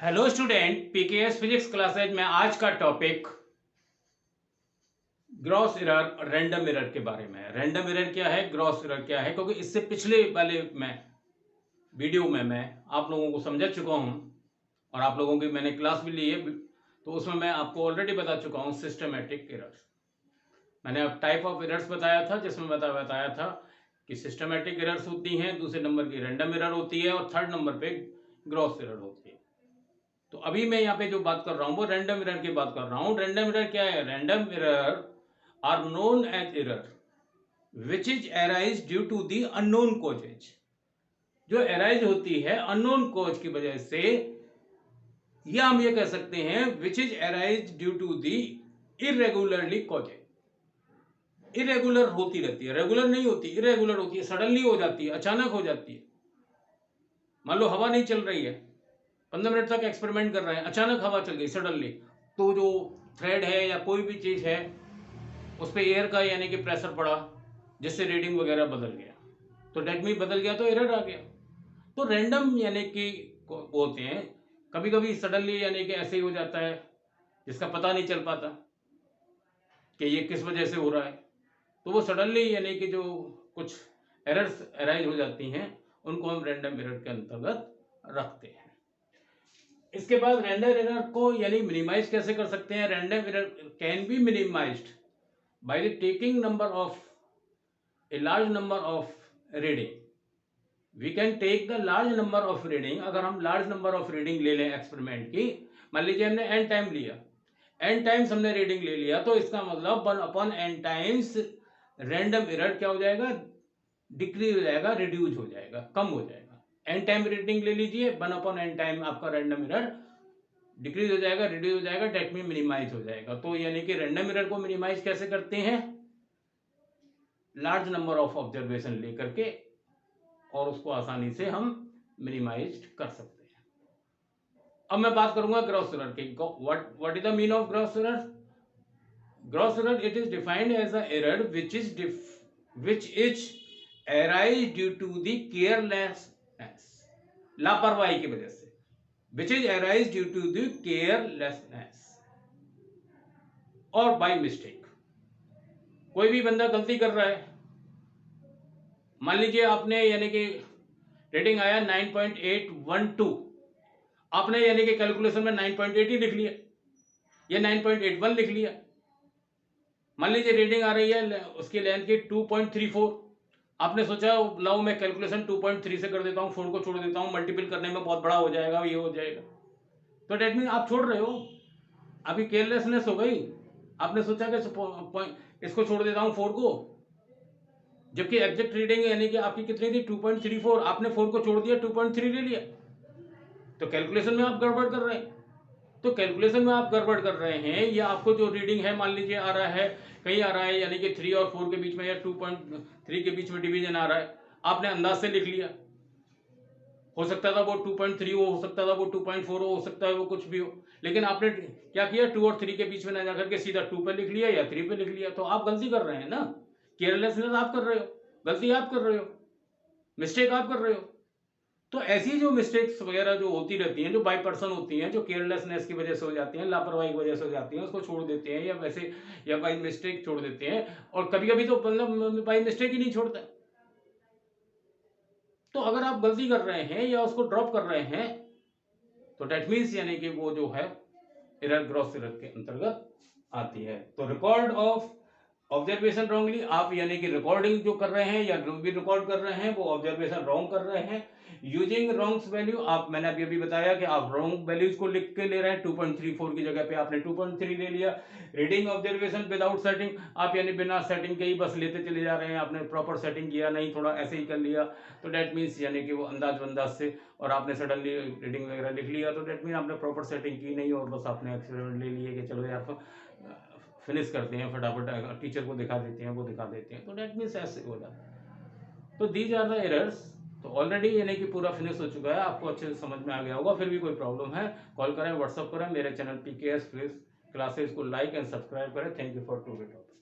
Hello student, PKS physics classes में आज का topic gross error, random error के बारे में है। रैंडम एरर क्या है, ग्रॉस एरर क्या है, क्योंकि इससे पिछले वाले में वीडियो में मैं आप लोगों को समझा चुका हूं और आप लोगों की मैंने क्लास भी ली है, तो उसमें मैं आपको ऑलरेडी बता चुका हूं सिस्टमेटिक एरर्स। मैंने अब टाइप ऑफ एरर्स बताया था, जिसमें बताया था कि सिस्टमेटिक एरर्स होती हैं, दूसरे नंबर की रैंडम एरर होती है और थर्ड नंबर पे ग्रॉस एरर होती है। तो अभी मैं यहाँ पे जो बात कर रहा हूँ वो रैंडम एरर की बात कर रहा हूँ। रैंडम एरर क्या है? Random error are known as error which is arise due to the unknown causes. जो अराइज होती है अननोन कॉज की वजह से, या हम ये कह सकते हैं which is arise due to the irregularly causes. Irregular होती रहती है, रेगुलर नहीं होती, इरेगुलर होती है, सडनली हो जाती है, अचानक हो जाती है। मान लो हवा नहीं चल रही है, 15 मिनट तक एक्सपेरिमेंट कर रहे हैं, अचानक हवा चल गई सडनली, तो जो थ्रेड है या कोई भी चीज है उस पर एयर का यानी कि प्रेशर पड़ा, जिससे रीडिंग वगैरह बदल गया, तो डेट मीन बदल गया तो एरर आ गया। तो रैंडम यानी कि बोलते हैं, कभी कभी सडनली यानी कि ऐसे ही हो जाता है जिसका पता नहीं चल पाता कि ये किस वजह से हो रहा है। तो वो सडनली यानी कि जो कुछ एरर्स अराइज हो जाती हैं उनको हम रैंडम एरर के अंतर्गत रखते हैं। इसके बाद रैंडम एरर को यानी मिनिमाइज कैसे कर सकते हैं? Random error can be minimized by the taking number of a large number of reading. We can take the large number of reading. अगर हम लार्ज नंबर ऑफ रीडिंग ले लें एक्सपेरिमेंट की, मान लीजिए हमने एन टाइम लिया, एन टाइम्स हमने रीडिंग ले लिया, तो इसका मतलब 1/n टाइम्स रैंडम एरर क्या हो जाएगा? डिक्रीज हो जाएगा, रिड्यूज हो जाएगा, कम हो जाएगा। एन टाइम रीडिंग ले लीजिए, 1/n टाइम आपका रैंडम एरर डिक्रीज हो जाएगा, रिड्यूस हो जाएगा, डेट में मिनिमाइज हो जाएगा। तो यानी कि रैंडम एरर को मिनिमाइज कैसे करते हैं? लार्ज नंबर ऑफ ऑब्जर्वेशन लेकर के, और उसको आसानी से हम मिनिमाइज कर सकते हैं। अब मैं बात करूंगा ग्रॉस एरर की। What is the mean of gross error? Gross error it is defined as a error which is arise due to the carelessness, लापरवाही की वजह से, which is arise due to the carelessness और by mistake। कोई भी बंदा गलती कर रहा है, मान लीजिए आपने यानी कि रेटिंग आया 9.812, आपने यानी कि कैलकुलेशन में 9.8 ही लिख लिया या 9.81 लिख लिया। मान लीजिए रेटिंग आ रही है उसकी लेंथ की 2.34, आपने सोचा लाओ मैं कैलकुलेशन 2.3 से कर देता हूँ, 4 को छोड़ देता हूँ, मल्टीपल करने में बहुत बड़ा हो जाएगा, ये हो जाएगा। तो डेट मीन आप छोड़ रहे हो, अभी केयरलेसनेस हो गई। आपने सोचा कि इसको छोड़ देता हूं 4 को, जबकि एग्जैक्ट रीडिंग यानी कि आपकी कितनी थी? 2.34, आपने 4 को छोड़ दिया, 2.3 ले लिया। तो कैलकुलेशन में आप गड़बड़ कर रहे हैं। तो कैलकुलेशन में आप गड़बड़ कर रहे हैं, या आपको जो रीडिंग है मान लीजिए आ रहा है, कहीं आ रहा है यानी कि 3 और 4 के बीच में या 2.3 के बीच में डिवीजन आ रहा है, आपने अंदाज से लिख लिया। हो सकता था वो 2.3 हो सकता था वो 2.4 हो सकता है वो कुछ भी हो, लेकिन आपने क्या किया? 2 और 3 के बीच में ना जाकर के सीधा 2 पे लिख लिया या 3 पे लिख लिया। तो आप गलती कर रहे हैं ना, केयरलेसनेस आप कर रहे हो, गलती आप कर रहे हो, मिस्टेक आप कर रहे हो। तो ऐसी जो मिस्टेक्स वगैरह जो होती रहती हैं, जो बाई पर्सन होती हैं, जो केयरलेसनेस की वजह से हो जाती हैं, लापरवाही की वजह से हो जाती हैं, उसको छोड़ देते हैं, या वैसे या बाई मिस्टेक छोड़ देते हैं। और कभी कभी तो मतलब बाई मिस्टेक ही नहीं छोड़ता। तो अगर आप गलती कर रहे हैं या उसको ड्रॉप कर रहे हैं, तो डेट मीन्स यानी कि वो जो है एरर ग्रॉस एरर के अंतर्गत आती है। तो रिकॉर्ड ऑफ ऑब्जर्वेशन रॉन्गली, आप यानी कि रिकॉर्डिंग जो कर रहे हैं या जो भी रिकॉर्ड कर रहे हैं वो ऑब्जर्वेशन रॉन्ग कर रहे हैं। यूजिंग रॉन्ग्स वैल्यू, आप मैंने अभी बताया कि आप रॉन्ग वैल्यूज को लिख के ले रहे हैं, 2.34 की जगह पे आपने 2.3 ले लिया। रीडिंग ऑब्जर्वेशन विदाउट सेटिंग, आप यानी बिना सेटिंग के ही बस लेते चले जा रहे हैं, आपने प्रॉपर सेटिंग किया नहीं, थोड़ा ऐसे ही कर लिया। तो डेट मीन्स यानी कि वो अंदाज वंदाज से, और आपने सडनली रीडिंग वगैरह लिख लिया, तो डेट मीन आपने प्रॉपर सेटिंग की नहीं, और बस आपने एक्सपेरिमेंट ले लिए कि चलो यार फिनिश करते हैं फटाफट, टीचर को दिखा देते हैं, वो दिखा देते हैं। तो डेट मीन्स ऐसे हो जाता है। तो दीज आर द एरर्स। तो ऑलरेडी यानी कि पूरा फिनिश हो चुका है, आपको अच्छे से समझ में आ गया होगा। फिर भी कोई प्रॉब्लम है कॉल करें, व्हाट्सअप करें, मेरे चैनल पीकेएस क्लासेस को लाइक एंड सब्सक्राइब करें। Thank you for today topic.